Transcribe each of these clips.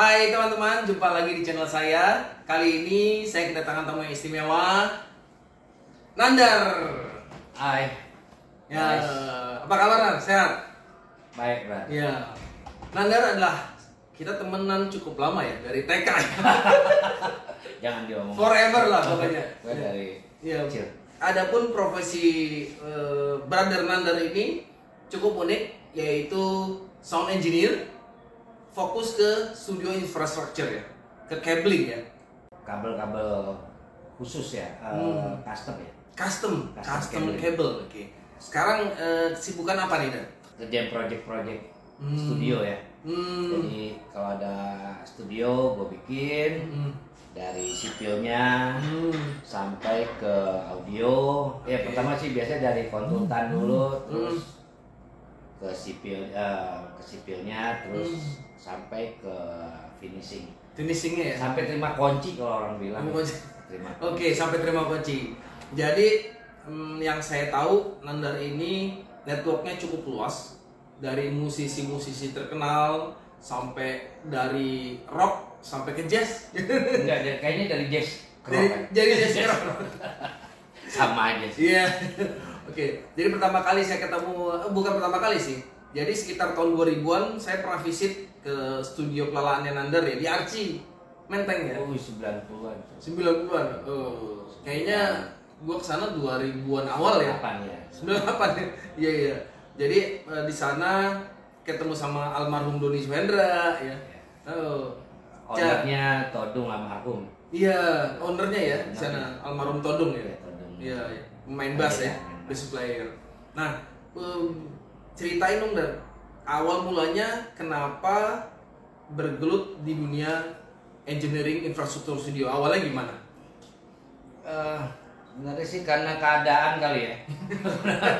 Hai teman-teman, jumpa lagi di channel saya. Kali ini saya kedatangan tamu yang istimewa, Nandar. Hai. Ya, Guys. apa kabar Nan? Sehat? Baik, Bro. Ya, Nandar adalah kita temenan cukup lama ya, dari TK. Jangan diomong. Forever lah pokoknya. Gue dari Ya. kecil. Adapun profesi Brother Nandar ini cukup unik, yaitu sound engineer, fokus ke studio infrastructure ya, ke cabling ya. Kabel-kabel khusus ya, custom ya. Custom Custom cable. Oke. Sekarang kesibukan apa nih, Dan? Kerjaan project studio ya. Jadi kalau ada studio gue bikin dari sipilnya sampai ke audio. Ya pertama sih biasanya dari konsultan dulu, terus ke sipilnya, terus sampai ke Finishingnya ya. sampai terima kunci kalau orang bilang. Terima kunci. Oke, sampai terima kunci. Jadi yang saya tahu Nandar ini networknya cukup luas, dari musisi-musisi terkenal sampai dari rock sampai ke jazz. Enggak, kayaknya dari jazz ke rock kan? Jadi jazz ke rock. Sama aja sih. Iya. Oke, jadi pertama kali saya ketemu, bukan pertama kali sih. Jadi sekitar tahun 2000-an saya pernah visit ke studio pelalaannya Nandar ya, di Arci, Menteng ya. 90-an. 90-an. Oh, kayaknya gua kesana 2000-an awal ya. 8 ya. 98 ya. Iya iya. Jadi di sana ketemu sama almarhum Doni Suhendra ya. Oh. Ownernya Todung almarhum. Iya, ownernya ya di sana almarhum Todung ya. Iya, Todung. Iya, iya. Pemain bass ya, bass player. Nah, ceritain dong Dan, awal mulanya kenapa bergelut di dunia engineering infrastruktur studio, awalnya gimana? Sebenarnya sih karena keadaan kali ya.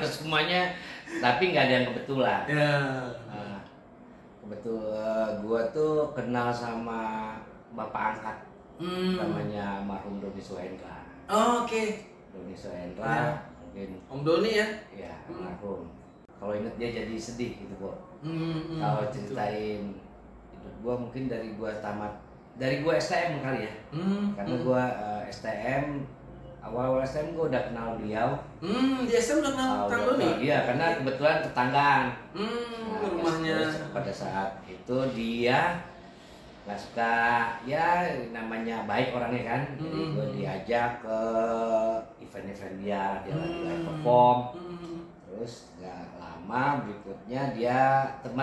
Semuanya, tapi nggak ada yang kebetulan. Ya. Kebetulan gua tuh kenal sama bapak angkat, namanya almarhum Doni Suhendra. Oh, oke. Doni Suhendra, mungkin Om Doni ya? ya almarhum. Kalau inget dia jadi sedih gitu kok. Kalau gitu. ceritain hidup gua mungkin dari gua STM kali ya. Karena gua STM, awal STM gua udah kenal beliau. Di SM udah kenal Kang Doni? Iya, karena kebetulan tetanggaan. Rumahnya. Pada saat itu dia nggak suka, ya namanya baik orangnya kan. Jadi gue diajak ke event-event dia lagi live perform. Terus nggak lama berikutnya dia kan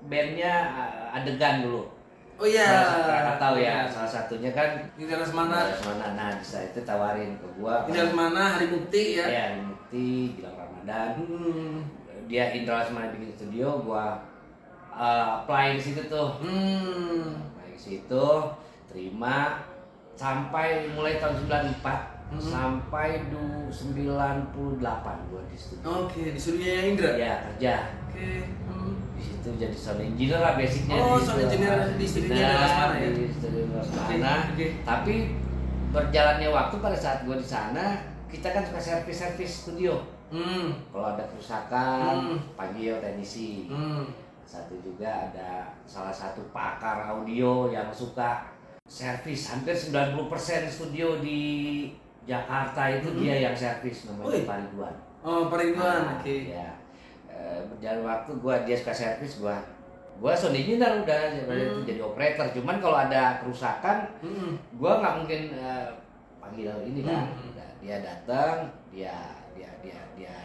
bandnya Adegan dulu. Oh iya. Nggak tahu ya, salah satunya kan Di daerah mana? Nah di saat itu tawarin ke gua. Di daerah mana? Hari Bukti ya? Iya, Mukti, Gilang Ramadan. Dia Indra Lesmana bikin studio, gua apply di situ tuh. Apply di situ, terima sampai mulai tahun 94 sampai 98 gua di studio. Oke, di studionya Indra? Ya, kerja. Oke. Di situ jadi sound engineer lah basicnya. Oh, sound engineer di studionya Indra Lesmana ya? Di studio Lesmana. Oke. Tapi berjalannya waktu pada saat gua di sana, kita kan suka servis studio. Kalau ada kerusakan, panggil teknisi. Satu juga ada salah satu pakar audio yang suka servis. Hampir 90% studio di Jakarta itu dia yang servis, namanya Pak Ridwan. Oh, Pak Ridwan, oke. Ya. Berjalan waktu dia suka servis, gua sound engineer udah jadi operator. Cuman kalau ada kerusakan, gua nggak mungkin panggil ini kan. Dia datang, dia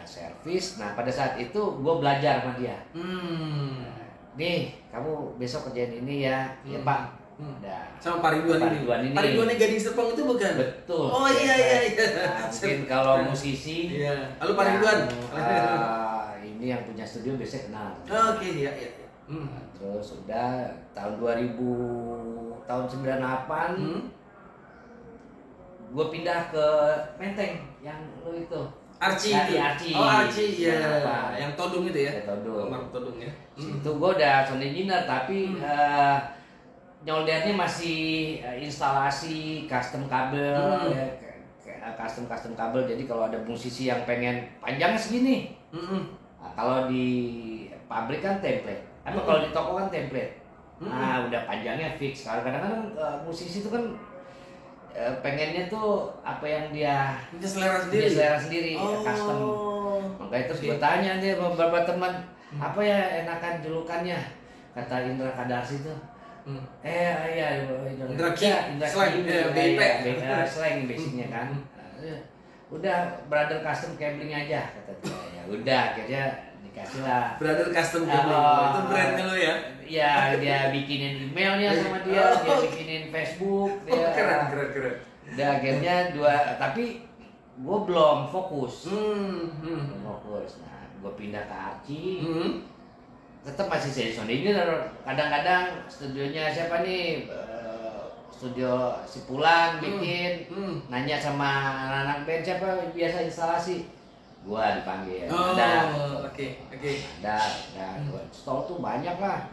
servis. Nah pada saat itu gue belajar sama dia. Nih kamu besok kerjain ini ya, ya Pak. Nah, sama Pak Ridwan ini. Pak Ridwan yang Gading Serpong itu bukan? Betul. Oh iya. Nah, mungkin kalau musisi. Iya. Lalu Pak Ridwan. Ini yang punya studio biasanya kenal. Oke, iya. Terus udah tahun 2000, tahun 98. Gue pindah ke Menteng yang lu itu. Arci ya, itu. Arci. Oh Arci ya. Kenapa? Yang Todung itu ya. Ya, Todung. Todung ya. Itu gue udah sound engineer tapi nyoldernya masih instalasi custom kabel, ya, custom kabel. Jadi kalau ada musisi yang pengen panjangnya segini, nah, kalau di pabrik kan template. Apa kalau di toko kan template. Nah udah panjangnya fix. Kalau kadang-kadang musisi itu kan pengennya tuh apa yang dia selera sendiri. Dia selera sendiri, custom. Makanya terus gue tanya dia beberapa teman, apa ya enakan julukannya? Kata Indra Kadarsi tuh. Iya Indra Ki, slang, BIP, slang basicnya kan. Udah brother custom cabling aja kata dia. Ya udah akhirnya dikasih lah. Brother custom cabling, itu brandnya lo ya? Iya dia bikinin emailnya sama dia bikinin Facebook. Dia, keren. Udah akhirnya tapi gue belum fokus. Fokus. Nah gue pindah ke Arci. Tetap masih jadi sound engineer. Kadang-kadang studionya siapa nih? Studio si Pulang bikin, nanya sama anak band siapa biasa instalasi, gua dipanggil. Oke. Ada, stall tuh banyak lah.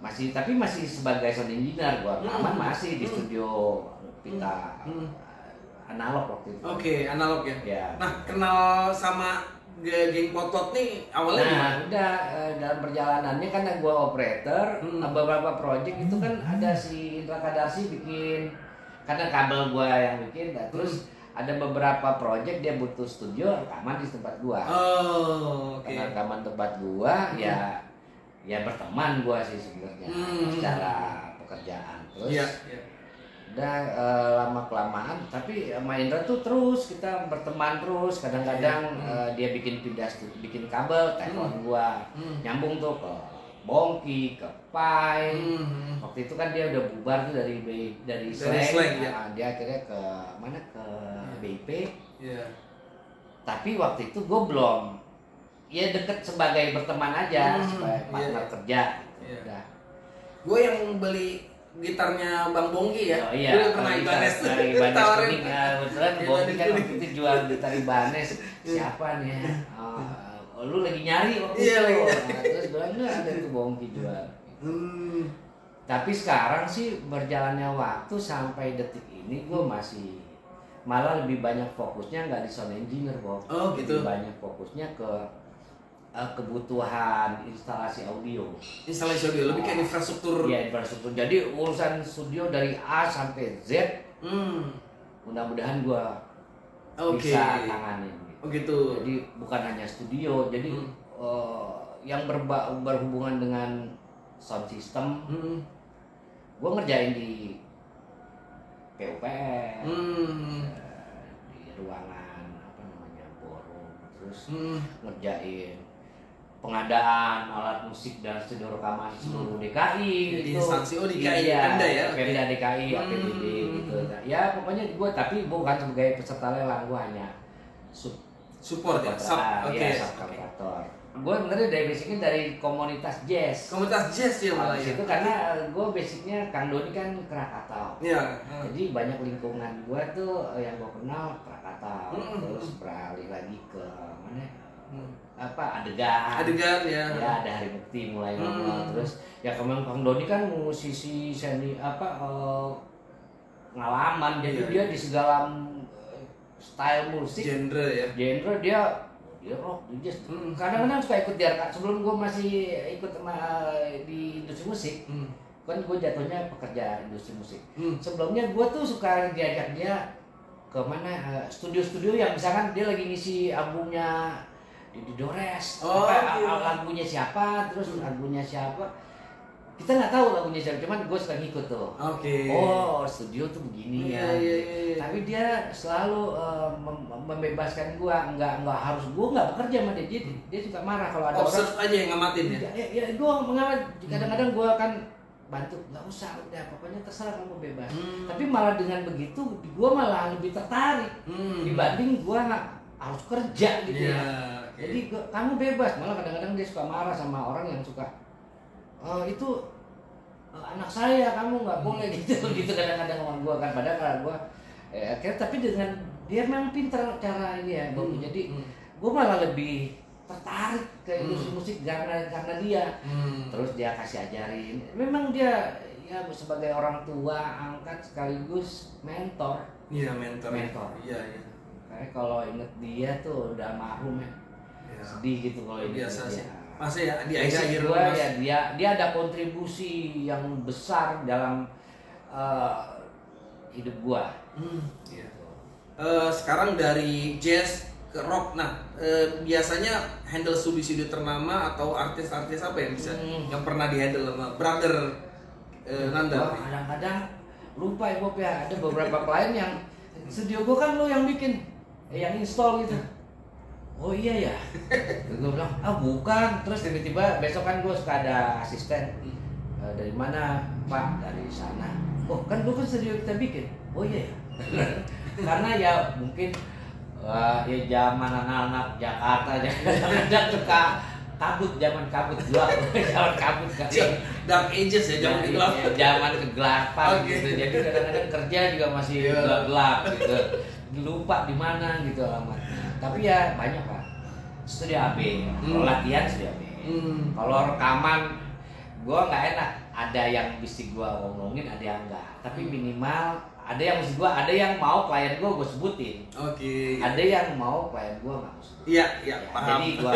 Tapi masih sebagai sound engineer gua rekaman masih di studio Pita analog waktu itu. Oke, analog ya. Ya. Nah, kenal sama geng Potlot nih awalnya gimana? Udah dalam perjalanannya kan gua operator, beberapa project itu kan ada si Indra Kadarsi bikin, karena kabel gua yang bikin, terus ada beberapa project dia butuh studio rekaman di tempat gua. Karena rekaman tempat gua ya berteman gua sih sebenarnya secara pekerjaan. Terus udah lama kelamaan, tapi sama Indra tuh terus kita berteman terus. Kadang-kadang dia bikin kabel telepon gua, nyambung tuh ke Bongki, ke Pai. Waktu itu kan dia udah bubar tuh dari Slang. Dia akhirnya ke mana, ke BIP. Tapi waktu itu gua belum, ya deket sebagai berteman aja, sebagai partner kerja gitu. Udah. Gue yang beli gitarnya Bang Bongki ya. Dulu pernah Ibanez tawarin. Kebetulan Bongki kan waktu itu jual gitar Ibanez. Siapa nih ya? Lu lagi nyari waktu itu. Terus bilang ada tuh Bongki jual. Tapi sekarang sih berjalannya waktu sampai detik ini gue masih malah lebih banyak fokusnya nggak di sound engineer, Bob. Gitu. Lebih banyak fokusnya ke kebutuhan instalasi audio. Lebih kayak infrastruktur. Iya, infrastruktur. Jadi urusan studio dari A sampai Z, mudah-mudahan gua bisa tanganin. Gitu. Jadi bukan hanya studio, jadi yang berhubungan dengan sound system, gua ngerjain di PUPR, di ruangan forum, terus ngerjain pengadaan alat musik dan studio rekaman seluruh DKI. Di instansi DKI Pemda ya? Pemda DKI, APBD gitu. Ya pokoknya gue, tapi bukan sebagai peserta lelang, gue hanya support ya? Subkontraktor. Gue sebenarnya dari basicnya dari komunitas jazz. Komunitas jazz ya malah ya? Itu karena gue basicnya Kang Doni kan Krakatau. Iya. Jadi banyak lingkungan gue tuh yang gue kenal Krakatau. Terus beralih lagi ke mana? Adegan ya ada Hari Mukti mulai ngomong. Terus ya Kang Doni kan musisi seni pengalaman, jadi dia di segala style musik, genre dia rock, dia jazz. Kadang-kadang suka ikut dia. Sebelum gue masih ikut di industri musik, kan gue jatuhnya pekerja industri musik. Sebelumnya gue tuh suka diajak dia ke mana, studio-studio yang misalkan dia lagi ngisi albumnya Didi Dores, lagunya siapa, terus lagunya siapa, kita nggak tahu lagunya siapa, cuman gue suka ngikut tuh. Studio tuh begini ya. Tapi dia selalu membebaskan gue, nggak harus, gue nggak bekerja sama dia. Dia suka marah kalau ada observe aja yang ngamatin ya. Ya gue mengamat. Kadang-kadang gue akan bantu, nggak usah, udah pokoknya terserah kamu bebas. Tapi malah dengan begitu, gue malah lebih tertarik dibanding gue harus kerja gitu ya. Jadi kamu bebas. Malah kadang-kadang dia suka marah sama orang yang suka itu anak saya, kamu nggak boleh gitu kadang-kadang sama gue kan. Padahal kalau gue akhirnya, tapi dengan dia memang pintar cara ini ya. Jadi gue malah lebih tertarik ke industri musik karena dia. Terus dia kasih ajarin. Memang dia ya sebagai orang tua angkat sekaligus mentor. Iya, mentor. Iya. Kayak kalau inget dia tuh udah mahrum ya. Sedih gitu kalau inget dia. Masih ya di Basic akhir gua ya dia ada kontribusi yang besar dalam hidup gua. Iya. Sekarang dari jazz ke rock, nah biasanya handle studio ternama atau artis-artis apa yang bisa yang pernah dihandle sama brother Nanda? Gua kadang-kadang lupa ya Bob ya, ada beberapa klien yang studio gua kan lo yang bikin, yang install gitu. Oh iya ya, gue bilang bukan, terus tiba-tiba besok kan gue suka ada asisten. Dari mana Pak? Dari sana. Oh kan gue kan studio kita bikin. Oh iya ya. Karena ya mungkin ya zaman anak-anak Jakarta jangan suka kabut, zaman kabut gelap, zaman kabut kan. Dark Ages ya, zaman gelap. Zaman kegelapan Okay. gitu. Jadi kadang-kadang kerja juga masih gelap-gelap gitu. Lupa di mana gitu alamatnya. Tapi ya banyak Pak. Studio AB. Kalau latihan studio AB. Kalau rekaman gua nggak enak. Ada yang mesti gua ngomongin, ada yang enggak. Tapi minimal ada yang mesti gua, ada yang mau klien gua sebutin. Oke. Ada yang mau klien gua nggak mau sebutin. Iya, Ya, paham. jadi gua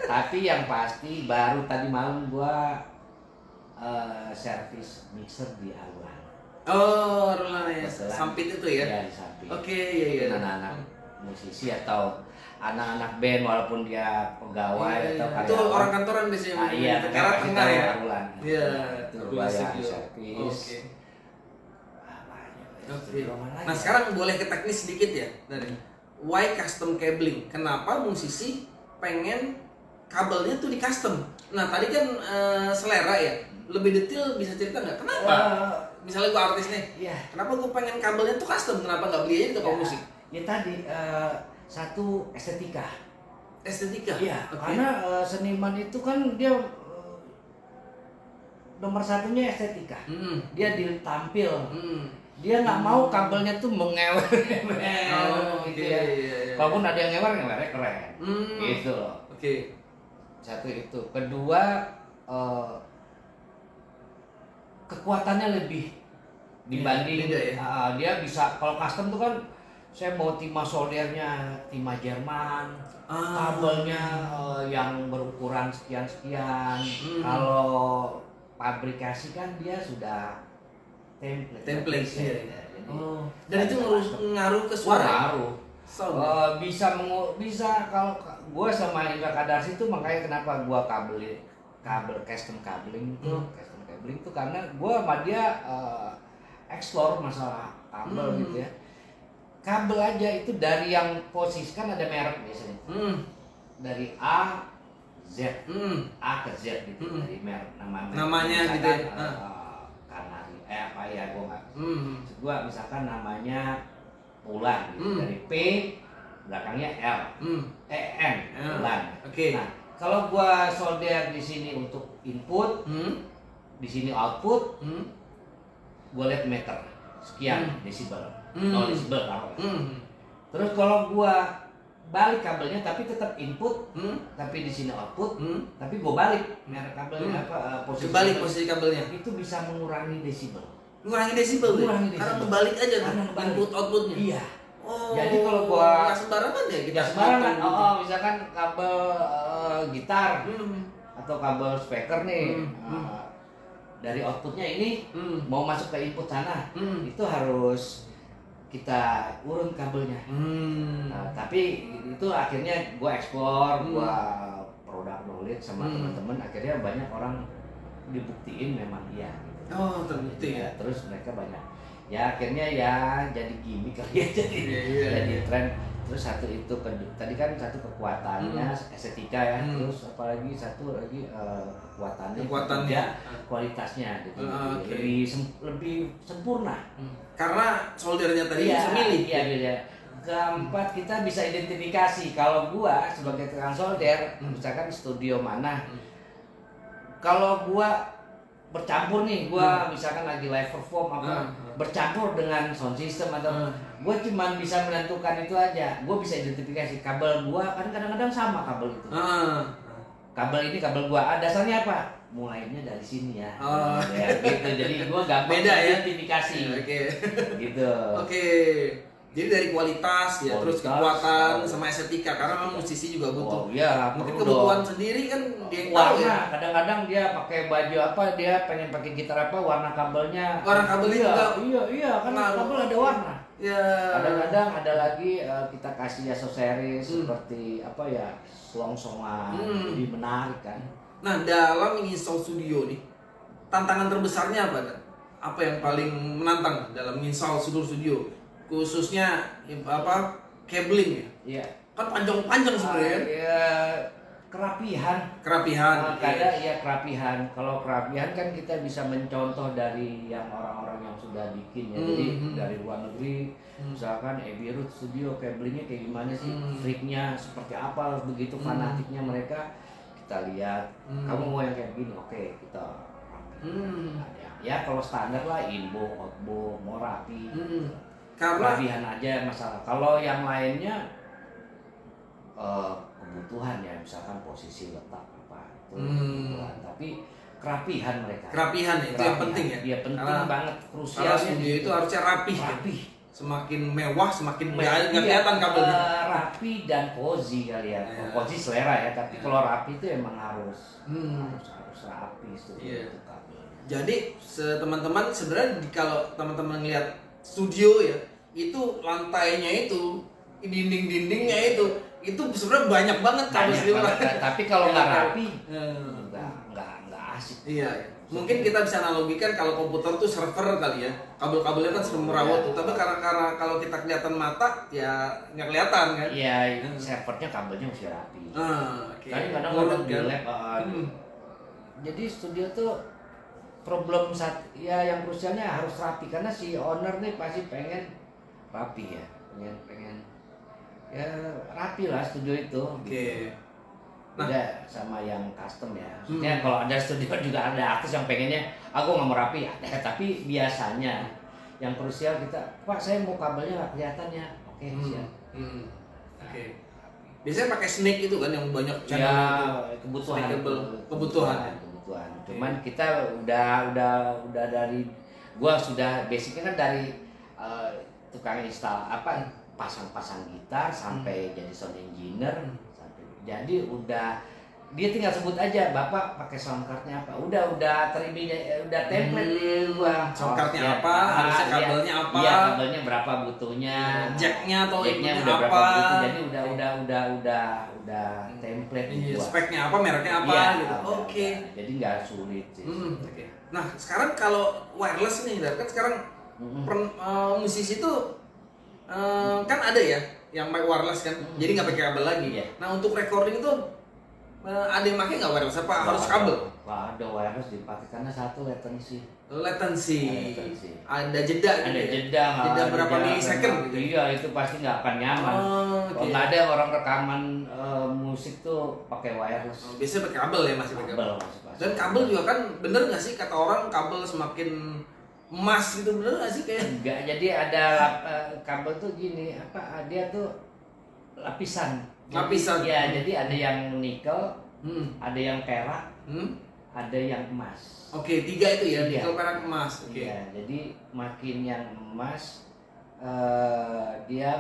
tapi yang pasti baru tadi malam gua servis mixer di Arulan. Oh, Arulan ya. Kebetulan. Sampit itu ya. Ya di samping. Oke, iya. Anak-anak musisi atau anak-anak band walaupun dia pegawai atau itu orang kantoran biasanya. Iya, Karena tengah ya. Arulan. Iya, Itu aku gua listrik yang juga. servis. Oke. Oke. Nah, sekarang boleh ke teknis sedikit ya dari why custom cabling? Kenapa musisi pengen kabelnya tuh di custom? Nah, tadi kan selera ya. Lebih detail bisa cerita nggak? Kenapa? Misalnya gua artis nih. Iya. Kenapa gua pengen kabelnya tuh custom? Kenapa nggak beli aja di toko musik? Ya tadi satu estetika. Estetika. Iya, Oke. karena seniman itu kan dia nomor satunya estetika. Dia ditampil. Dia nggak mau kabelnya tuh mengewer gitu ya. Iya. Kalaupun ada yang ngewernya keren. Gitu loh. Oke. Satu itu. Kedua kekuatannya lebih dibanding beda ya? dia bisa, kalau custom tuh kan saya mau timah soldernya timah Jerman, kabelnya yang berukuran sekian-sekian. Kalau pabrikasi kan dia sudah template ya. ya. Jadi, Dan itu ngaruh ke suara. ngaruh. Sound. Bisa kalau gue sama Indra Kadarsi itu makanya kenapa gue kabel custom cabling itu karena gue sama dia explore masalah kabel gitu ya. Kabel aja itu dari yang posisi kan ada merek biasanya. Dari A Z, A ke Z gitu dari merek namanya gitu ya. Kanari apa ya gue nggak. Gue misalkan namanya Ulan gitu. Dari P belakangnya L, N Ulan. Oke. Nah kalau gue solder di sini untuk input, di sini output, gue lihat meter sekian desibel, 0 desibel apa. Terus kalau gue balik kabelnya tapi tetap input, tapi di sini output, tapi gue balik merek kabelnya posisi kabelnya itu bisa mengurangi desibel. Mengurangi desibel deh. Karena kebalik aja tuh input outputnya. Iya. Oh, jadi kalau gua nggak sembarangan ya kita sembarangan. Misalkan kabel gitar atau kabel speaker nih. Dari outputnya ini mau masuk ke input sana, itu harus kita urun kabelnya. Nah, tapi itu akhirnya gue explore, gue produk knowledge sama teman-teman, akhirnya banyak orang dibuktiin memang iya. Gitu. Oh, terbukti ya. Terus mereka banyak. Ya akhirnya ya jadi gimmick kali ya, jadi tren. Terus satu itu tadi kan satu kekuatannya estetika ya, terus apalagi satu lagi kekuatannya kualitasnya gitu. Lebih sempurna. Karena soldernya tadi bisa milih. Iya. Keempat kita bisa identifikasi kalau gua sebagai tukang solder, misalkan studio mana. Kalau gua bercampur nih, gua misalkan lagi live perform apa bercampur dengan sound system atau gua cuma bisa menentukan itu aja. Gua bisa identifikasi kabel gua kan kadang-kadang sama kabel itu. Kabel ini kabel gua, dasarnya apa? Mulainya dari sini ya. Ya gitu. Jadi gua gampang beda ya identifikasi. Oke. Gitu. Oke. Jadi dari kualitas ya, terus kekuatan sama estetika, karena memang musisi juga butuh. Iya, mungkin kebutuhan sendiri kan dia yang tahu warna ya. Kadang-kadang dia pakai baju apa, dia pengen pakai gitar apa, warna kabelnya. Warna kabelnya juga. Iya, kan kabel ada warna. Ya. Kadang-kadang ada lagi kita kasih aksesoris seperti apa ya, selongsongan, jadi menarik kan. Nah, dalam install studio nih, tantangan terbesarnya apa kan? Apa yang paling menantang dalam install studio? Khususnya apa, cabling ya? Iya. Kan panjang-panjang sebenarnya. Iya, kerapihan. Kadang ya kerapihan. Kalau kerapihan kan kita bisa mencontoh dari yang orang-orang yang sudah bikin ya. Jadi dari luar negeri, misalkan Abbey Road Studio, cablingnya kayak gimana sih, triknya seperti apa, begitu fanatiknya mereka. Kita lihat, kamu mau yang kayak gini, oke kita ya kalau standar lah, inbox, outbox, mau rapi. Karena kerapihan aja masalah. Kalau yang lainnya kebutuhan ya, misalkan posisi letak apa itu kebutuhan, tapi kerapihan mereka. Kerapihan itu yang penting ya. Iya, penting banget, krusial. Karena studio itu harusnya rapi. Semakin mewah, semakin nggak kelihatan kabelnya. Rapi dan cozy kali ya. Cozy selera ya, tapi kalau rapi itu emang harus rapi studio itu kabelnya. Jadi teman-teman sebenarnya kalau teman-teman lihat studio ya, itu lantainya itu, dinding-dindingnya itu sebenarnya banyak banget kabel studio. Tapi kalau nggak rapi, nggak asik. Iya. Mungkin kita bisa analogikan kalau komputer tuh server kali ya, kabel-kabelnya kan sering merawat tuh. Tapi karena kalau kita kelihatan mata ya nggak kelihatan kan. Iya, servernya kabelnya mesti rapi. Okay. Kadang-kadang di lab. Jadi studio tuh problem yang krusialnya harus rapi, karena si owner nih pasti pengen rapi ya, pengen ya rapi lah studio itu. Oke. Beda sama yang custom ya. Maksudnya kalau ada studio juga ada artis yang pengennya aku nggak mau rapi ya. Tapi biasanya yang krusial kita, Pak saya mau kabelnya nggak kelihatan ya. Oke, siap. Oke. Biasanya pakai snake itu kan yang banyak channel itu. Kebutuhan. Cuman kita udah dari gua sudah basicnya kan dari tukang install pasang gitar sampai jadi sound engineer, jadi dia tinggal sebut aja, Bapak pakai sound cardnya apa, udah teriminya, udah template di gua. Sound cardnya apa, harusnya kabelnya apa, iya kabelnya berapa butuhnya, jacknya atau jacknya udah berapa butuh, jadi udah template di gua. Speknya apa, mereknya apa, gitu. Oke. Jadi nggak sulit sih. Nah sekarang kalau wireless nih, kan sekarang musisi itu kan ada ya yang pakai wireless kan, jadi nggak pakai kabel lagi. Nah untuk recording itu ada yang pakai nggak wireless, apa harus kabel? Ada wireless dipakai karena satu latency. Ada jeda. Jeda berapa milisecond gitu. Iya, itu pasti nggak akan nyaman. Kalau nggak ada orang rekaman musik tuh pakai wireless. Biasanya pakai kabel ya, masih pakai kabel. Dan kabel juga kan, bener nggak sih kata orang kabel semakin emas gitu, bener nggak sih kayak? Enggak, jadi ada kabel tuh gini, dia tuh lapisan. Ya, jadi ada yang nikel, ada yang perak, ada yang emas. Oke, 3 itu ya, nikel, perak, emas. Oke. Ya, jadi makin yang emas dia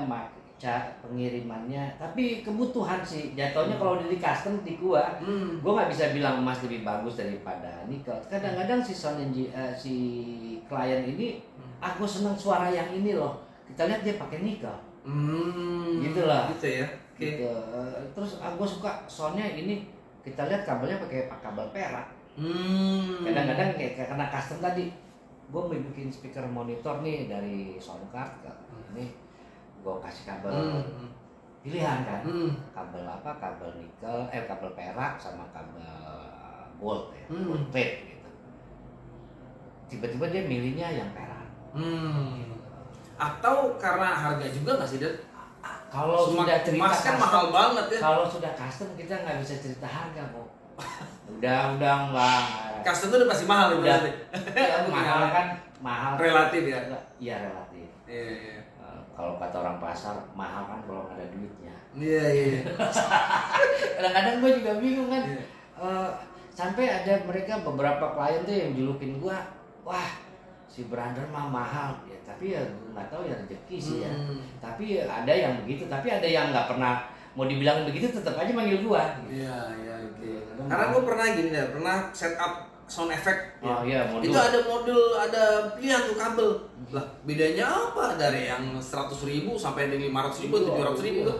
pengirimannya, tapi kebutuhan sih jatuhnya. Kalau di custom di gua nggak bisa bilang emas lebih bagus daripada nikel. Kadang-kadang si klien ini, aku senang suara yang ini loh, kita lihat dia pakai nikel. Gitu lah. Gitu ya. Gitu. Terus aku suka soundnya ini, kita lihat kabelnya pakai kabel perak. Kadang-kadang kayak karena custom tadi, gue mau bikin speaker monitor nih dari sound card ini, gue kasih kabel pilihan kan, kabel apa, kabel nikel, kabel perak sama kabel gold ya, gold plate gitu. Tiba-tiba dia milihnya yang perak. Atau karena harga juga nggak sih, Dan? Kalau sudah cerita emas kan mahal banget ya. Kalau sudah custom kita nggak bisa cerita harga kok. Udah nggak. Custom itu udah pasti mahal udah. Ya, mahal. Relatif ya. Iya relatif. Iya. Kalau kata orang pasar mahal kan kalau nggak ada duitnya. Iya. Kadang-kadang gue juga bingung kan. Sampai ada beberapa klien tuh yang julukin gue, wah si brother mah mahal ya, tapi ya nggak tahu ya rezeki sih ya. Tapi ada yang begitu, tapi ada yang nggak pernah mau dibilang begitu tetap aja manggil gua. Iya, iya, oke. Karena gua pernah gini ya, pernah setup sound effect. Oh iya, modul. Itu ada modul, ada pilihan tuh kabel. Lah, bedanya apa dari yang 100.000 sampai dari 500.000, 700.000 tuh?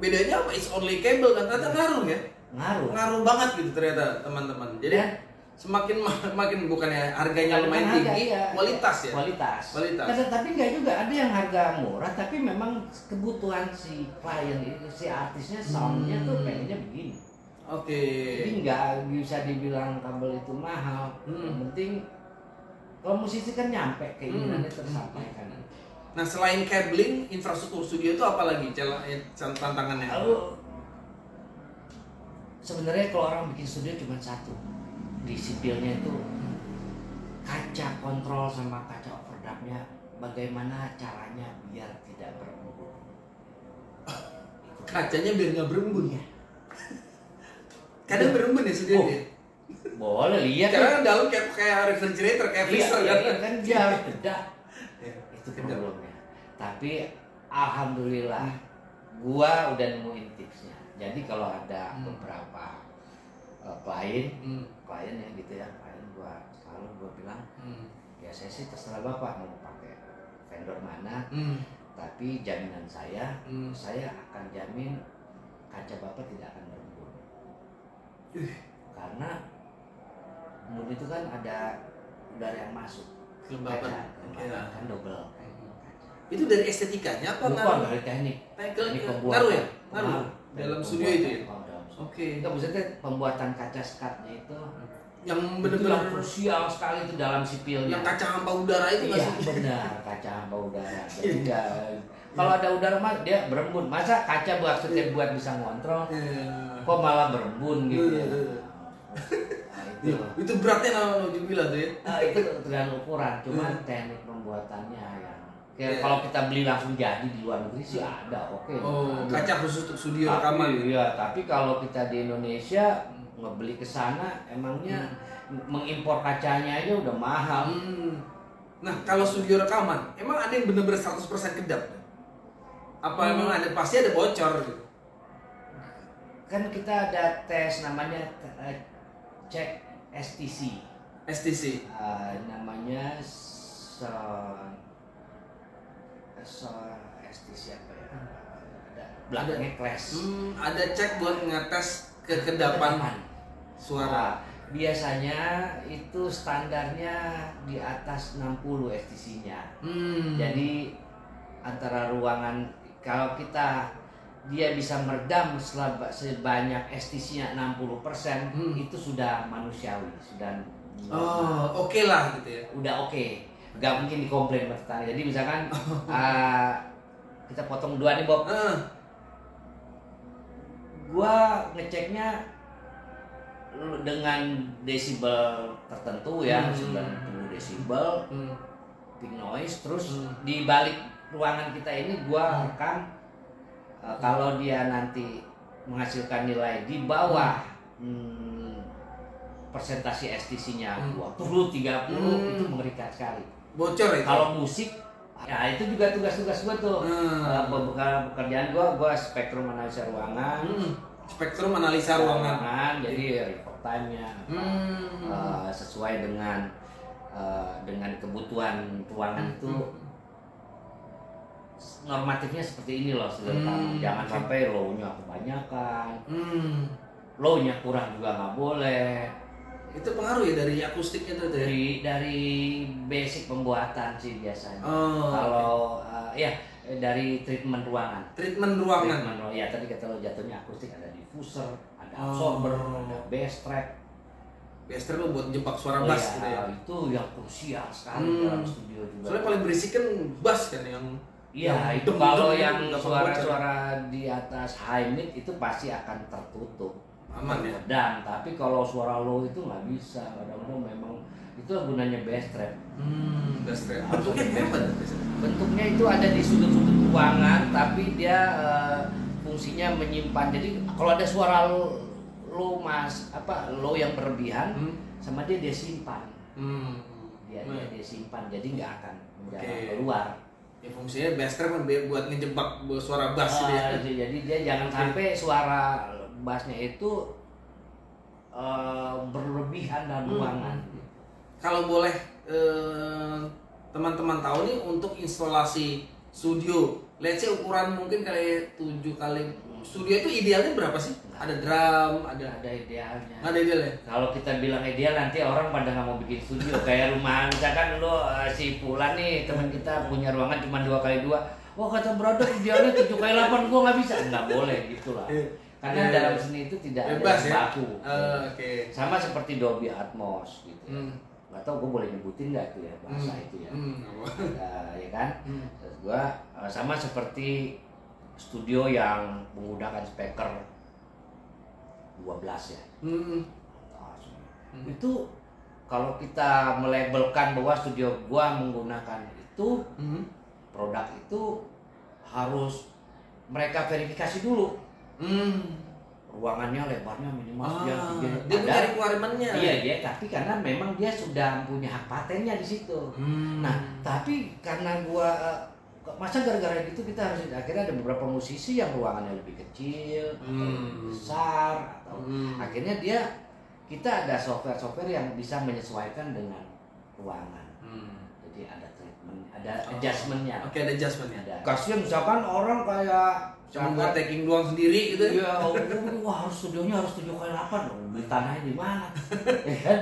Bedanya apa? It's only cable kan, ternyata ngaruh ya. Ngaruh banget gitu ternyata teman-teman. Jadi semakin makin bukannya harganya lumayan tinggi, iya, kualitas ya. Kualitas. Tapi enggak juga, ada yang harga murah tapi memang kebutuhan si klien itu, si artisnya soundnya tuh pengennya begini. Oke. Jadi nggak bisa dibilang kabel itu mahal. Yang penting kalau musisi kan nyampe keinginannya tersampaikan. Nah, selain cabling, infrastruktur studio itu apa lagi tantangannya? Lalu sebenarnya kalau orang bikin studio cuma satu, di sipilnya itu kaca kontrol sama kaca overdubnya, bagaimana caranya biar tidak berembun. Kacanya biar nggak berembun ya. Kadang berembun ya studio dia. Boleh lihat. Karena kan dalam kayak refrigerator, kayak freezer kan dia harus bedak. Itu problemnya. Tapi alhamdulillah gua udah nemuin tipsnya. Jadi kalau ada beberapa klien ya gitu ya, klien gua bilang ya saya sih terserah bapak mau pakai vendor mana, tapi jaminan saya akan jamin kaca bapak tidak akan berembun. Karena embun itu kan ada udara yang masuk, kelembapan kan double. Itu dari estetikanya apa bukan dari teknik pembuatan ya? Ngaruh dalam studio itu ya? Oke. Kita maksudnya pembuatan kaca skatnya itu yang benar-benar krusial sekali itu dalam sipilnya. Yang kaca hampa udara itu iya, benar, kaca hampa udara. Jadi kalau ada udara mah dia berembun. Masa kaca maksudnya buat bisa ngontrol, kok malah berembun gitu ya. Nah, itu beratnya nama bilang tuh ya. Itu tergantung ukuran, cuman teknik pembuatannya yang kalau kita beli langsung jadi di luar negeri sih ada, oke. Kaca khusus untuk studio rekaman. Iya, tapi kalau kita di Indonesia ngebeli ke sana emangnya mengimpor kacanya aja udah mahal. Nah, kalau studio rekaman, emang ada yang benar-benar 100% kedap? Apa emang ada pasti ada bocor gitu? Kan kita ada tes namanya cek STC. STC. Namanya STC apa ya? Ada belakangnya clash. Ada cek buat ngetes kekedapan suara. Biasanya itu standarnya di atas 60 STC-nya. Jadi antara ruangan kalau dia bisa meredam sebanyak STC-nya 60%, itu sudah manusiawi, sudah oke lah gitu ya. Udah oke. Gak mungkin dikomplain bertanya. Jadi misalkan kita potong dua nih Bob. Gua ngeceknya dengan desibel tertentu ya, 90 desibel, peak noise. Terus di balik ruangan kita ini gua rekam kalau dia nanti menghasilkan nilai di bawah persentase STC-nya 20, 30 itu mengerikan sekali. Bocor itu. Kalau musik, ya itu juga tugas-tugas gue tuh. Pekerjaan gue spektrum analisa ruangan. Spektrum analisa ruangan. Jadi record time-nya sesuai dengan kebutuhan ruangan itu. Normatifnya seperti ini loh, jangan sampai low-nya kebanyakan, low-nya kurang juga nggak boleh. Itu pengaruh ya dari akustiknya tuh ya? Dari basic pembuatan sih biasanya. Kalau ya dari treatment ruangan. Ya tadi kata lo jatuhnya akustik, ada diffuser, ada absorber, ada bass trap. Bass trap lo buat jebak suara bass gitu ya? Itu yang krusial sekali dalam studio juga. Soalnya paling berisik kan bass kan yang. Iya, itu kalau yang suara-suara di atas high mid itu pasti akan tertutup. Aman ya. Dan tapi kalau suara low itu nggak bisa. Kadang-kadang memang itu gunanya bass trap. Bass trap. Bentuknya apa? Bentuknya itu ada di sudut-sudut ruangan, tapi dia fungsinya menyimpan. Jadi kalau ada suara low yang berlebihan, sama dia simpan. dia simpan, jadi nggak akan menjalar keluar. Ya fungsinya bass trap kan buat ngejebak suara bass gitu ya. Jadi dia jangan sampai suara bassnya itu berlebihan dalam ruangan. Kalau boleh teman-teman tahu nih, untuk instalasi studio, let's say ukuran mungkin kali 7 kali studio itu idealnya berapa sih? Ada drum, ada idealnya. Ada idealnya. Kalau kita bilang ideal nanti orang pada nggak mau bikin studio kayak rumah, misalkan lo si Pulan nih teman kita punya ruangan cuma 2x2. Wah kata brother idealnya 7x8, gua nggak bisa. Nggak boleh gitulah. Karena dalam seni itu tidak ada yang baku. Sama seperti Dolby Atmos gitu. Nggak tahu gue boleh nyebutin nggak itu ya bahasa itu ya. Ya kan. Terus gue sama seperti studio yang menggunakan speaker 12 ya. Itu kalau kita melabelkan bahwa studio gua menggunakan itu, produk itu harus mereka verifikasi dulu. Ruangannya lebarnya minimal sekian, dia punya requirement-nya. Iya, tapi karena memang dia sudah punya hak patennya di situ. Nah, tapi karena gua masa gara-gara gitu kita harus, akhirnya ada beberapa musisi yang ruangannya lebih kecil atau lebih besar atau akhirnya kita ada software yang bisa menyesuaikan dengan ruangan. Jadi ada treatment, ada adjustmentnya. Ada adjustmentnya. Kasian misalkan orang kayak cuma buat taking doang sendiri gitu. Iya, wah harus studionya harus 7x8 dong. Beli tanahnya di mana? Ya kan?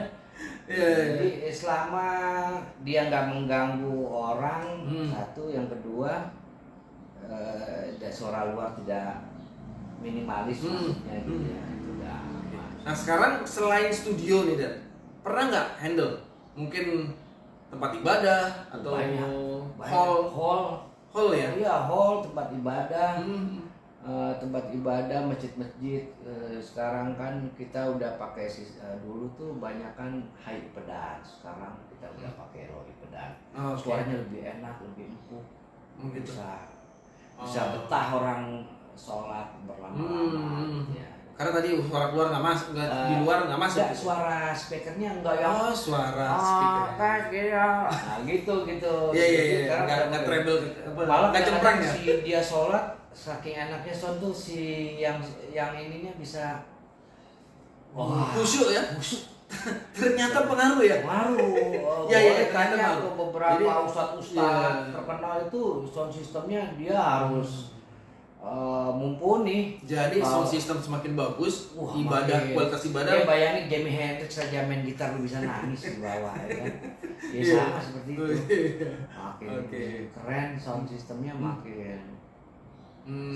Jadi selama dia nggak mengganggu orang, satu, yang kedua suara luar tidak minimalis maksudnya gitu ya, itu udah. Nah sekarang selain studio nih Dan, pernah nggak handle mungkin tempat ibadah atau hall ya? Iya, hall, tempat ibadah. Tempat ibadah, masjid-masjid. Sekarang kan kita udah pakai dulu tuh banyak kan high impedance, sekarang kita udah pakai low impedance. Suaranya lebih enak, lebih empuk, bisa betah orang sholat berlama-lama. Karena tadi suara keluar nggak masuk, di luar nggak masuk. Suara speakernya nggak yang suara speaker. Nah gitu. Iya. Nggak treble, malah nggak cemprang ya. Si dia sholat saking enaknya sound tuh si yang ininya bisa khusyuk ya. Ternyata pengaruh ya. Iya, tanya ke beberapa ustadz terkenal itu sound sistemnya dia harus mumpuni. Jadi sound system semakin bagus, kualitas ibadah. Ya bayangin Jimi Hendrix saja main gitar lu bisa nangis di bawah ya kan. Ya sama seperti itu. Makin keren sound sistemnya, makin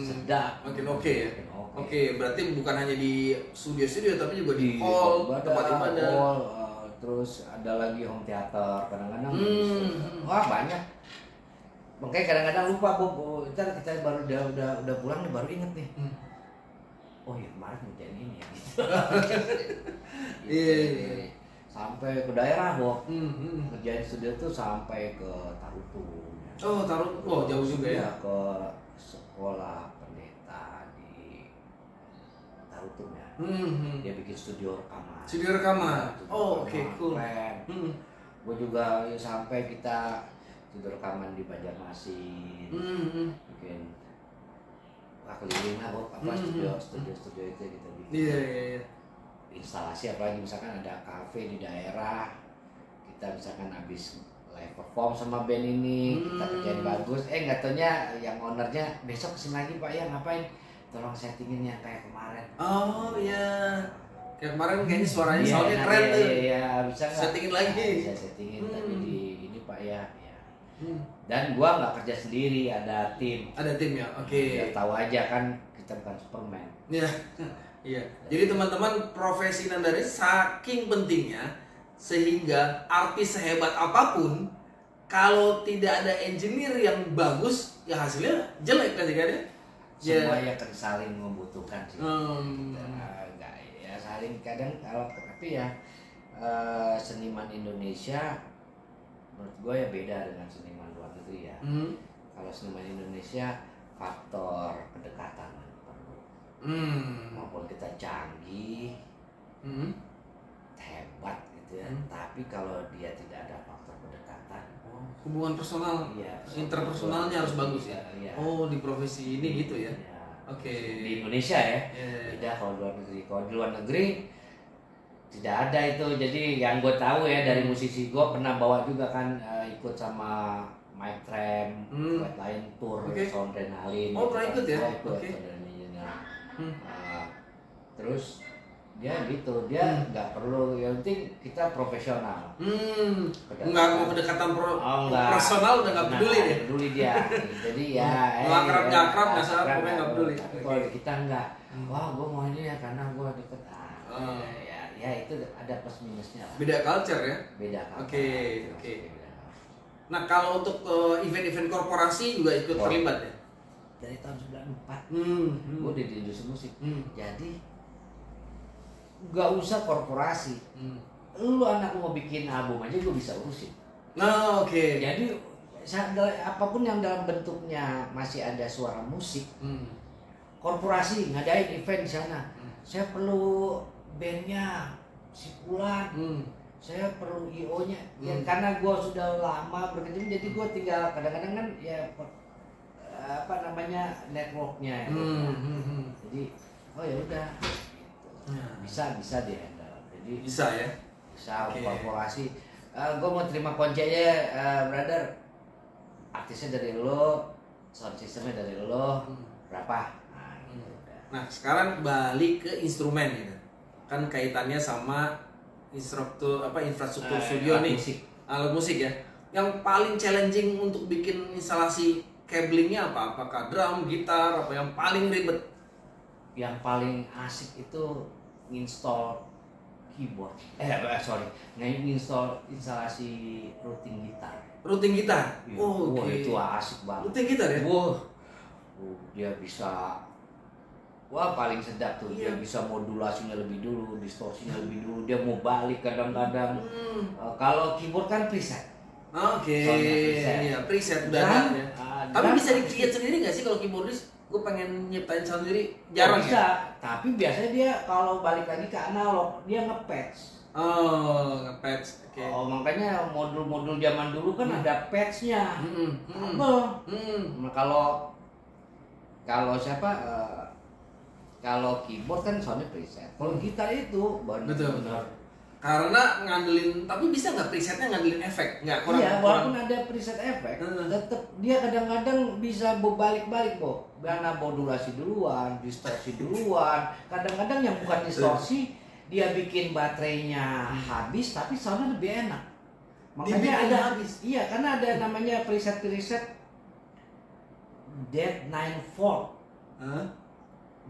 sedap, makin oke ya. Oke, berarti bukan hanya di studio tapi juga di hall, tempat ibadah. Terus ada lagi home theater kadang-kadang. Wah banyak. Makanya kadang-kadang lupa ntar kita baru udah pulang nih baru inget nih. Oh ya kemarin ngerjain ini ya. Iya. Sampai ke daerah ngerjain studio tuh sampai ke Tarutung. Jauh juga ya. Ke sekolah pendeta di Tarutung ya. Dia bikin studio rekaman. Oke, cool. Gue juga sampai kita studio rekaman di Banjarmasin. Bikin keliling lah studio itu kita bikin. Iya. Instalasi apalagi misalkan ada kafe di daerah, kita misalkan habis live perform sama band ini, kita kerjain bagus, nggak taunya yang ownernya besok kesini lagi Pak ya ngapain, tolong settingin yang kayak kemarin. Kayak kemarin kayaknya suaranya soundnya keren tuh. Iya, bisa nggak? Settingin lagi. Bisa settingin tapi di ini Pak ya. Dan gua nggak kerja sendiri, ada tim. Ada tim ya, oke. Ya tahu aja kan kita bukan Superman. Iya. Jadi teman-teman, profesi Nandari saking pentingnya sehingga artis sehebat apapun kalau tidak ada engineer yang bagus, ya hasilnya jelek kan ya. Semua ya kan saling membutuhkan sih. Ya saling kadang kalau tapi ya seniman Indonesia menurut gue ya beda dengan seniman luar negeri ya. Kalau seniman Indonesia faktor kedekatan perlu. Maupun kita canggih, hebat gitu ya. Tapi kalau dia tidak ada faktor Hubungan personal, Iya, interpersonalnya harus bagus ya. Iya. Oh, di profesi ini gitu ya. Iya. Oke. Di Indonesia ya. Iya. Beda kalau luar negeri. Kalau di luar negeri tidak ada itu. Jadi yang gue tahu ya dari musisi gue pernah bawa juga kan ikut sama Mike Tram, White Lion Tour, Soundrenalin. Oh, pernah ikut ya? Ikut Soundrenalin. Terus dia gitu, dia nggak perlu, yang penting kita profesional. Nggak mau kedekatan personal, udah nggak peduli dia. Peduli dia. Jadi ya. Mau akrab nggak salah, pokoknya nggak peduli. Kalau kita nggak, wah gue mau ini ya karena gue deket. Ya itu ada plus minusnya lah. Beda culture ya. Beda culture. Oke. Nah kalau untuk event-event korporasi juga ikut terlibat ya? Dari tahun 94, gue di industri musik. Jadi nggak usah korporasi. Lu anak mau bikin album aja gue bisa urusin. Nah, oke. Jadi apapun yang dalam bentuknya masih ada suara musik, korporasi ngadain event di sana. Saya perlu bandnya si Fulan, saya perlu IO-nya. Ya, karena gue sudah lama berkecimpung, jadi gue tinggal kadang-kadang kan ya apa namanya networknya. Jadi oh ya udah. Bisa di handle. Jadi bisa ya. Bisa korporasi. Gue mau terima kunci aja, brother. Artisnya dari lo, sound systemnya dari lo, berapa? Nah sekarang balik ke instrumen gitu. Kan kaitannya sama infrastruktur studio nih, alat musik ya. Yang paling challenging untuk bikin instalasi cablingnya apa? Apakah drum, gitar, apa yang paling ribet? Yang paling asik itu install keyboard. Install instalasi routing gitar. Routing gitar. Oh, itu asik banget. Routing gitar ya? Dia bisa paling sedap tuh. Dia bisa modulasinya lebih dulu, distorsinya lebih dulu. Dia mau balik kadang-kadang. Kalau keyboard kan preset. Oke. Iya, preset udah ya. Tapi bisa di-create sendiri nggak sih kalau keyboardis? Gue pengen nyiptain sound sendiri, jarang bisa, ya? Tapi biasanya dia kalau balik lagi ke analog, dia nge-patch. Nge-patch, oke. Makanya modul-modul zaman dulu kan ada patch-nya. Kalau kalau keyboard kan soundnya preset. Kalau gitar itu benar. Karena ngandelin, tapi bisa nggak presetnya ngandelin efek? Nggak, kurang. Iya, walaupun ada preset efek, tetap dia kadang-kadang bisa berbalik-balik kok. Karena modulasi duluan, distorsi duluan. Kadang-kadang yang bukan distorsi, dia bikin baterainya habis, tapi soundnya lebih enak. Makanya ada habis. Iya, karena ada namanya preset Dead 9-volt.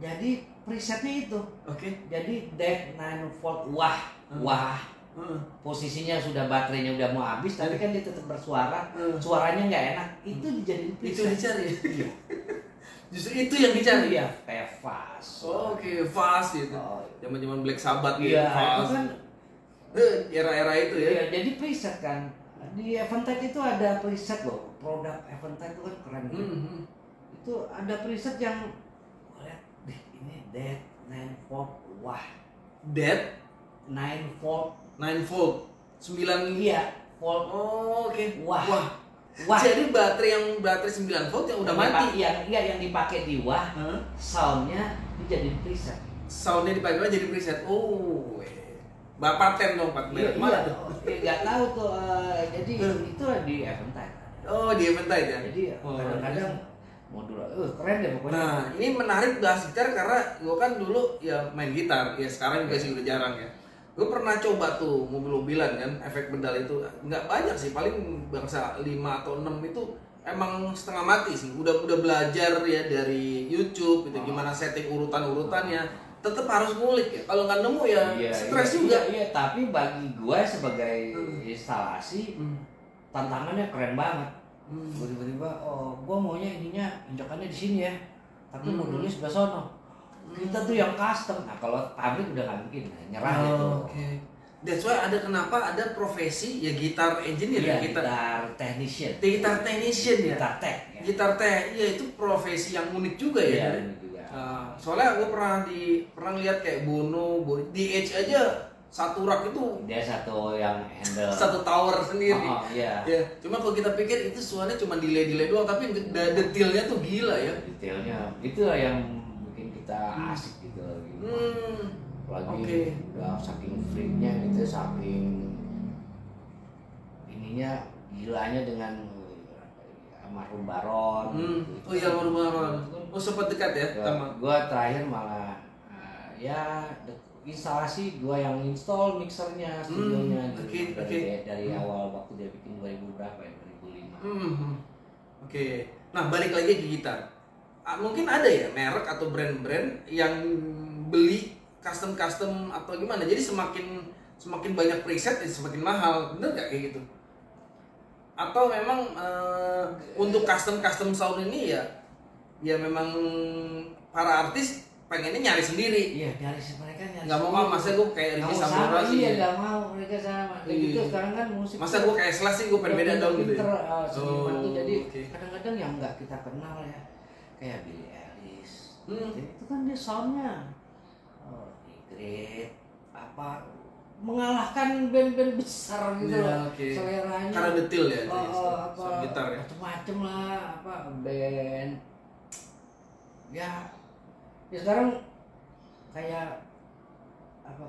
Jadi presetnya itu. Jadi Dead 9-volt wah. Posisinya sudah baterainya udah mau habis, tapi kan dia tetap bersuara, suaranya nggak enak. Itu dijadiin preset. Itu dicari. Iya. Justru itu yang dicari. Iya, kayak fast. Fast gitu. Zaman-zaman Black Sabbath gitu. Iya, itu kan era-era itu ya. Iya, jadi preset kan. Di Eventide itu ada preset loh. Produk Eventide itu kan keren. Itu ada preset yang lihat ini Dead 9-volt. Wah. Dead 9-volt. 9-volt. 9 volt. Oke. Wah. Jadi baterai 9 volt yang udah mati. Yang dipakai di soundnya dijadiin preset. Soundnya dipakai jadi preset. Bapak paten dong, Pak. Iya. Nggak tahu tuh. Jadi itu di Eventide. Di Eventide ya. Jadi kadang-kadang modul keren deh pokoknya. Nah, ini menarik bahas gitar karena gue kan dulu ya main gitar. Ya sekarang juga sih udah jarang ya. Gue pernah coba tuh mobil-mobilan kan, efek pedal itu nggak banyak sih, paling bangsa 5 atau 6 itu emang setengah mati sih. Udah belajar ya dari YouTube gitu, gimana setting urutan-urutannya. Tetap harus ngulik ya. Kalau nggak nemu ya stres juga. Iya, tapi bagi gue sebagai instalasi tantangannya keren banget. Tiba-tiba, gue maunya ininya injakannya di sini ya, tapi modulnya sebelah sono. Kita tuh yang custom. Nah kalau pabrik udah nggak mungkin, nyerah itu. That's why kenapa ada profesi ya gitar engineer ya, gitar technician. Gitar technician ya. Gitar tech. Iya itu profesi yang unik juga ya. Iya, unik juga. Soalnya gue pernah lihat kayak Bono, The Edge aja satu rak itu dia satu yang handle. Satu tower sendiri. Iya. Ya, cuma kalau kita pikir itu suaranya cuma delay doang, tapi detailnya tuh gila ya. Detailnya itu yang bikin kita asik gitu. Apalagi udah saking freaknya gitu, saking ininya gilanya dengan almarhum Baron. Oh iya, almarhum Baron. Oh sempat dekat ya sama. Gua terakhir malah instalasi gua yang install mixernya, studionya dari awal waktu dia bikin 2000 berapa ya, 2005. Oke. Nah, balik lagi ke gitar. Mungkin ada ya merek atau brand-brand yang beli custom atau gimana? Jadi semakin banyak preset semakin mahal. Bener gak kayak gitu? Atau memang untuk custom sound ini ya memang para artis pengennya nyari sendiri. Iya, mereka nyari. Nggak mau masa gue kayak Ricky Sambora sih. Iya, nggak mau mereka sama. Gitu sekarang kan musik. Masa gue kayak Slash sih, gue pengen beda dong gitu. Jadi kadang-kadang yang nggak kita kenal ya, kayak Billie Eilish. Itu kan dia soundnya great, mengalahkan band-band besar gitu loh. Seleranya. Karena detail ya. Gitar ya. Macem-macem lah, band. Ya sekarang kayak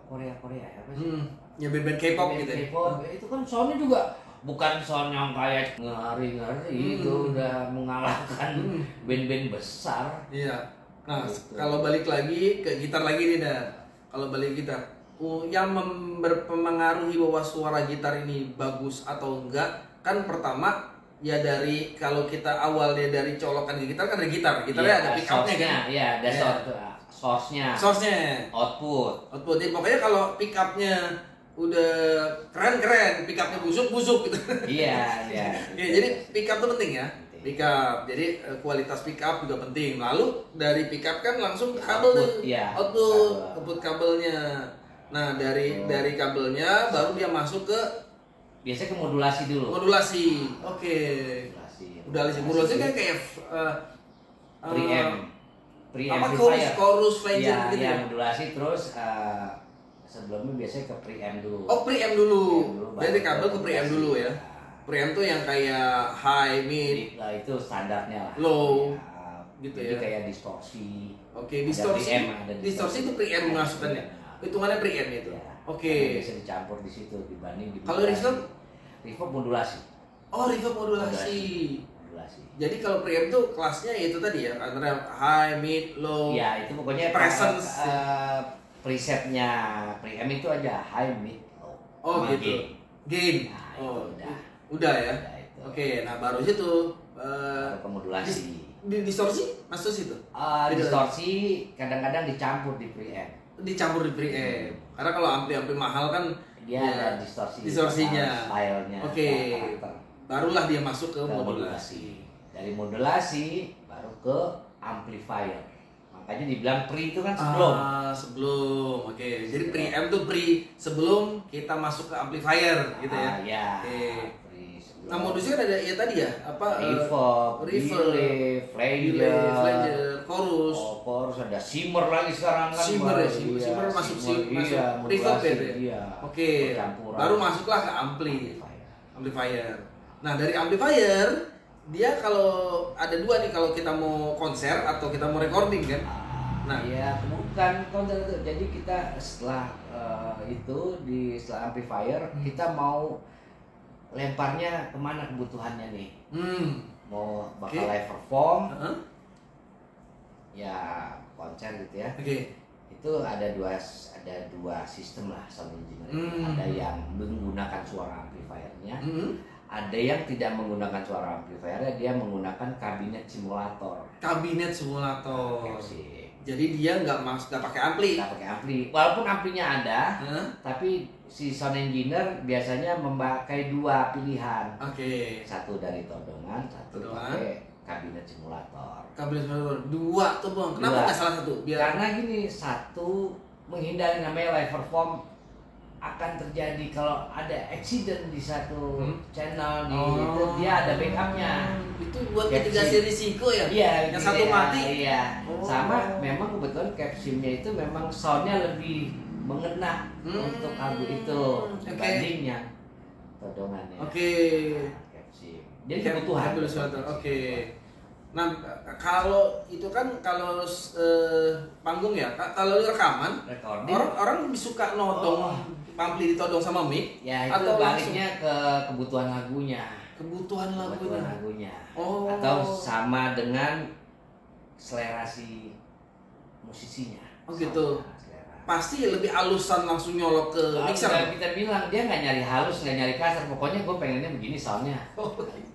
Korea apa sih? Ya band K-pop gitu. K-pop itu kan soundnya juga bukan sound yang kayak ngeri-ngeri, itu udah mengalahkan band-band besar. Iya. Nah, gitu. Kalau balik lagi ke gitar lagi nih kalau balik gitar, yang mempengaruhi bahwa suara gitar ini bagus atau enggak, kan pertama ya dari kalau kita awalnya dari colokan di gitar kan dari gitarnya ada pick up-nya kan. Iya, ada source-nya. Output. Jadi pokoknya kalau pick up-nya udah keren, pick up-nya busuk gitu. Iya. Ya, jadi pick up itu penting ya. Pick up. Jadi kualitas pick up juga penting. Lalu dari pick up kan langsung kabel output kabelnya. Nah, dari kabelnya baru dia masuk ke biasanya ke modulasi dulu. Oke. Modulasi kan kayak preamplifier. Chorus flanger gitu. Iya, modulasi terus sebelumnya biasanya ke preamp dulu. Oh, preamp dulu. Berarti kabel ke preamp dulu ya. Preamp tuh yang kayak high, mid. Nah, itu standarnya lah. Low. Gitu jadi ya. Kayak distorsi. Oke, distorsi itu preamp masukkannya. Hitungannya preamp itu. Ya. Oke. Bisa dicampur di situ dibanding di. Kalau reverb? Reverb modulasi. Oh, reverb modulasi. Jadi kalau preamp tuh kelasnya itu tadi ya, antara high, mid, low. Ya, itu pokoknya presence. Presetnya preamp itu aja high, mid, low. Oh, gitu. Gain. Nah, udah ya. Oke, nah baru situ ke modulasi. Distorsi masuk situ. Distorsi kadang-kadang dicampur di preamp. Karena kalau ampli mahal kan dia ada distorsinya. Stylenya. Oke. Barulah dia masuk ke modulasi. Dari modulasi baru ke amplifier. Makanya dibilang pre itu kan sebelum. Oke. Jadi preamp tuh sebelum kita masuk ke amplifier gitu ya. Iya. Oke. Nah, modusnya kan ada ya tadi ya, reverb, delay, flanger, chorus. Chorus ada shimmer lagi sekarang kan. Shimmer masuk reverb ya. Oke. Baru masuklah ke amplifier. Nah, dari amplifier dia kalau ada dua nih, kalau kita mau konser atau kita mau recording kan. Nah, ya bukan konser itu. Jadi kita setelah setelah amplifier kita mau lemparnya kemana kebutuhannya nih? Mau bakal live perform, ya konser gitu ya. Itu ada dua sistem lah sound engineer. Ada yang menggunakan suara amplifiernya, ada yang tidak menggunakan suara amplifiernya, dia menggunakan kabinet simulator. Jadi dia nggak pakai ampli. Walaupun amplinya ada, tapi si sound engineer biasanya memakai dua pilihan. Satu dari todongan, satu pakai kabinet simulator. Dua tuh bang. Kenapa nggak salah satu? Karena gini, satu menghindari namanya live perform akan terjadi kalau ada accident di satu channel itu dia ada backupnya. Itu buat mitigasi risiko ya? Iya. Yang satu mati. Iya. Sama memang kebetulan capsimnya itu memang soundnya lebih mengena untuk lagu itu dibandingnya todongannya. Capsim. Jadi kebutuhan. Oke. Nah, kalau itu kan kalau panggung ya, kalau rekaman, orang suka nodong ampli ditodong sama mic, ya itu atau baliknya ke kebutuhan lagunya. Kebutuhan lagunya. Atau sama dengan selera si musisinya. Oh gitu. Pasti lebih halusan langsung nyolok ke mixer. Kita bilang dia nggak nyari halus, nggak nyari kasar. Pokoknya gue pengennya begini soundnya.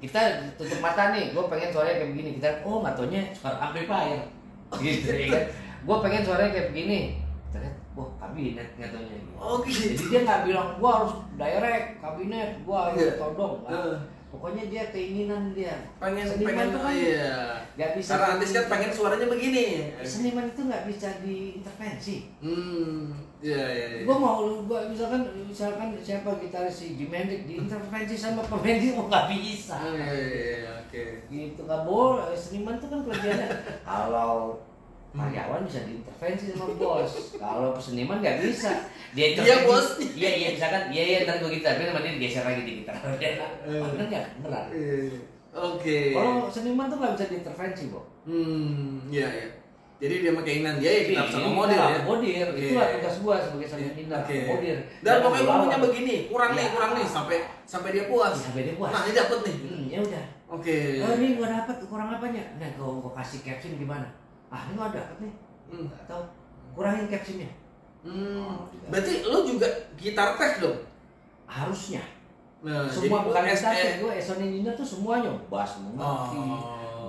Kita tutup mata nih, gue pengen suaranya kayak begini. Kita nggak taunya suara amplifier, gitu ya kan. Gue pengen suaranya kayak begini. Kita lihat, wah kabinet nggak taunya. Gitu. Jadi dia nggak bilang gue harus direct kabinet, gue harus todong. Pokoknya dia keinginan dia pengen tuh kan nggak bisa. Karena artis kan pengen suaranya begini. Seniman itu nggak bisa diintervensi. Iya. Gue misalkan siapa gitaris si Jimi Hendrix diintervensi sama pemain dia nggak bisa. Oke. Gitu nggak boleh. Seniman itu kan kerjanya kalau karyawan bisa diintervensi sama bos. Kalau seniman nggak bisa. Dia intervensi. Iya bos. Iya misalkan ntar gue gitar, tapi nanti digeser lagi di gitar. Bener nggak? Beneran. Oke. Kalau seniman tuh nggak bisa diintervensi, Bo. Iya. Jadi dia pakai keinginan dia ya kita bisa ngomodir ya. Ngomodir. Itulah tugas gua sebagai seniman. Ngomodir. Dan pokoknya ngomongnya begini, kurang nih sampai dia puas. Sampai dia puas. Nah, ini dapet nih. Ya udah. Oke. Oh, ini gua dapat kurang apanya? Nah, gua kasih caption gimana? Ini gua dapet nih. Atau kurangin captionnya. Berarti lo juga gitar tech dong? Harusnya. Nah, semua bukan gitar tech, gue sound engineer tuh semuanya, bass ngerti,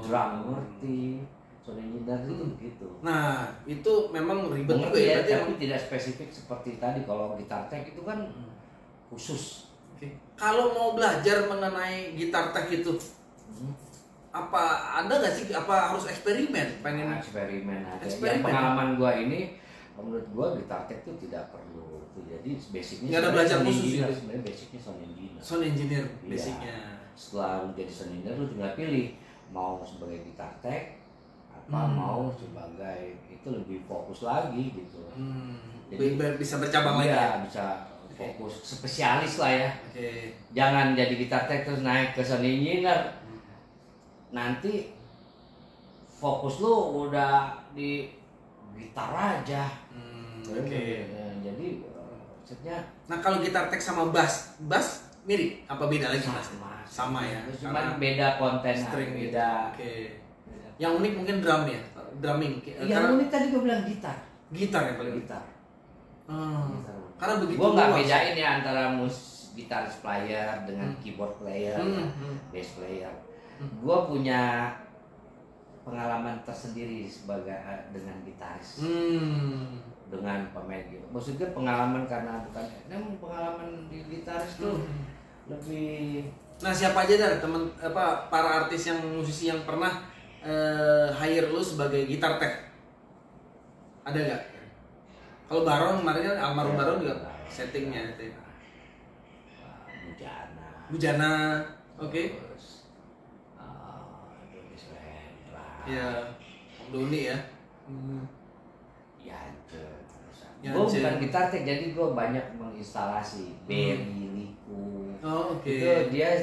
drum ngerti, sound engineer itu begitu. Nah, itu memang ribet juga ya, tapi tidak spesifik seperti tadi. Kalau gitar tech itu kan khusus. Kalau mau belajar mengenai gitar tech itu, apa ada nggak sih? Apa harus eksperimen? Pengen eksperimen aja. Yang pengalaman gua ini, menurut gua gitar tech itu tidak perlu. Jadi basicnya nggak ada belajar khusus ya. Sebenarnya basicnya sound engineer. Sound engineer basicnya. Setelah menjadi sound engineer lu tinggal pilih mau sebagai gitar tech apa mau sebagai itu lebih fokus lagi gitu. Jadi bisa bercabang lagi. Ya bisa fokus spesialis lah ya. Jangan jadi gitar tech terus naik ke sound engineer. Nanti fokus lu udah di gitar aja. Jadi maksudnya. Nah kalau gitar tech sama bass mirip apa beda lagi mas? Sama ya. Cuma beda konten, beda. Yang unik mungkin drum ya, drumming. Yang unik tadi gue bilang gitar. Gitar ya paling. Gitar. Karena begitu. Gue nggak bedain ya antara gitaris player dengan keyboard player, bass player. Gue punya pengalaman tersendiri dengan gitaris, dengan pemain gitu. Maksudnya pengalaman karena bukan pengalaman di gitaris tuh lebih. Nah siapa aja dari para artis yang musisi yang pernah hire lu sebagai gitar tech? Ada nggak? Kalau Baron kemarin kan almarhum Baron juga settingnya itu. Bujana, oke. Ya, Doni ya. Gue bukan gitar tech, jadi gue banyak menginstalasi Berry, Liku. Itu dia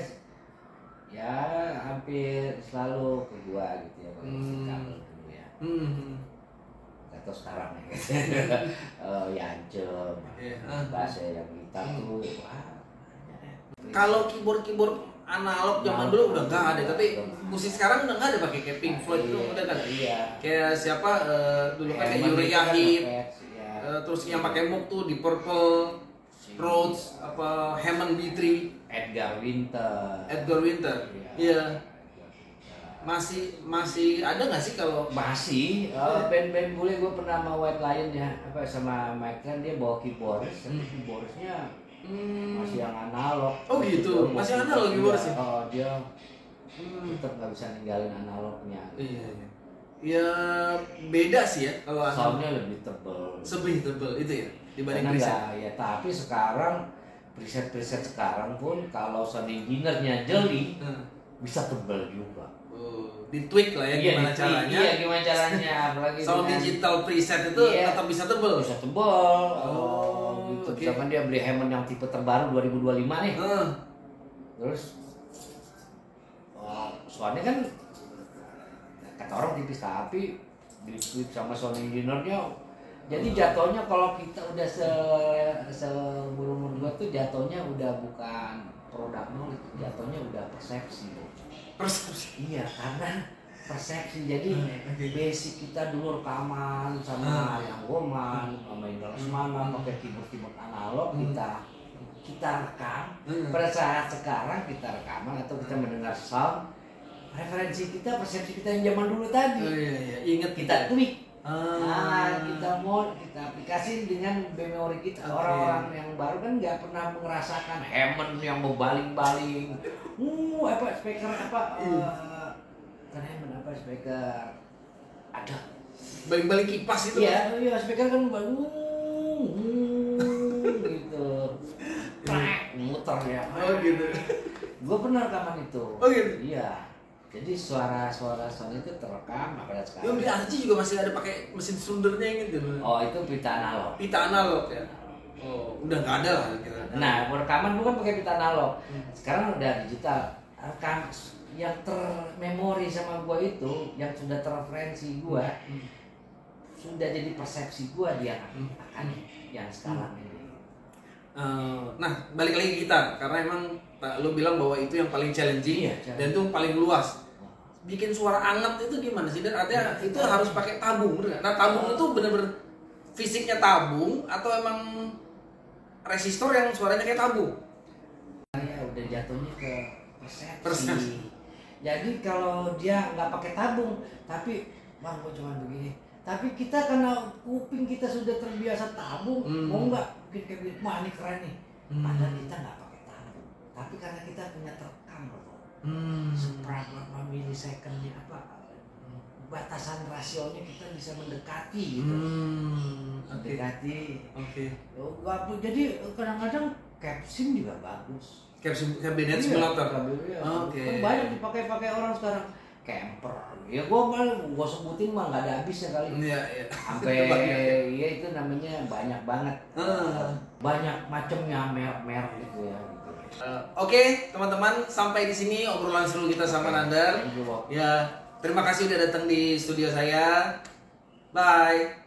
ya hampir selalu ke gua gitu ya kalau kabel dulu ya. Atau sekarang ya. Yancem, bahasa yang gitar tuh. Kalau keyboard analog zaman dulu udah nggak ada, tapi musik sekarang udah nggak ada pakai kayak Pink Floyd itu udah kan. Kayak siapa dulu kan kayak Uriah Heep, terus yang pakai Moog tuh di Purple, Rhodes, Hammond B3, Edgar Winter. Iya. Masih ada nggak sih kalau masih band-band bule gue pernah sama White Lion ya sama Mike Clan, dia bawa keyboardnya masih yang analog. Oh gitu, masih analog keyboardnya. Dia tetap nggak bisa ninggalin analognya. Iya. Ya beda sih ya kalau soundnya lebih tebel. Lebih tebel itu ya dibanding preset. Ya tapi sekarang preset sekarang pun kalau sound engineer-nya jeli bisa tebal juga. Di tweak lah ya, gimana caranya? Iya, gimana caranya, apalagi sound dengan digital preset itu tetap bisa tebal. Bisa tebal. Gitu. Okay. Misalkan dia beli Hammond yang tipe terbaru 2025 nih. Terus soalnya kan kata orang tipis, tapi di tweak sama sound engineer-nya. Jadi jatuhnya kalau kita udah seumur gua tuh jatuhnya udah bukan produk knowledge, jatuhnya udah persepsi. Persepsi. Iya, karena persepsi. Jadi basic kita dulu rekaman sama yang Goman, sama Indra Lesmana pakai keyboard analog, kita rekam. Pada saat sekarang kita rekaman atau kita mendengar sound, referensi kita, persepsi kita yang zaman dulu tadi. Ingat kita tweak. Kita aplikasi dengan memori kita. Orang-orang yang baru kan nggak pernah merasakan Hammond yang berbaling-baling. Speaker Hammond speaker ada baling-baling kipas itu. Iya, speaker kan gitu. Muter ya. Gitu. Gue pernah rekaman itu. Gitu. Iya. Jadi suara sound itu terekam pada sekarang. Yang di Arci juga masih ada pakai mesin sundernya gitu. Itu pita analog. Pita analog ya. Udah nggak ada lah kira. Nah, rekaman bukan pakai pita analog. Sekarang udah digital. Rekam yang termemori sama gua itu, yang sudah terreferensi gua, sudah jadi persepsi gua dia akan yang sekarang ini. Nah, balik lagi ke gitar karena emang lo bilang bahwa itu yang paling challenging dan itu paling luas. Bikin suara anget itu gimana sih? Dan artinya itu harus pakai tabung, bener gak? Nah, tabung itu bener-bener fisiknya tabung atau emang resistor yang suaranya kayak tabung? Ya udah jatuhnya ke persepsi. Jadi kalau dia nggak pakai tabung, tapi bang gua cuma begini. Tapi kita karena kuping kita sudah terbiasa tabung, mau nggak bikin kayak begini, wah ini keren nih. Padahal kita nggak pakai tabung, tapi karena kita punya terekam loh. Seberapa milisecondnya batasan rasionya kita bisa mendekati gitu. Mendekati. Jadi kadang-kadang capsim juga bagus. Kabinet simulator. Kan banyak dipakai orang sekarang. Camper. Ya gua sebutin mah nggak ada habisnya kali. Iya. Sampai itu namanya banyak banget. Banyak macamnya merek gitu ya. Oke, teman-teman, sampai di sini obrolan seru kita sama Nandar. Ya, terima kasih udah datang di studio saya. Bye.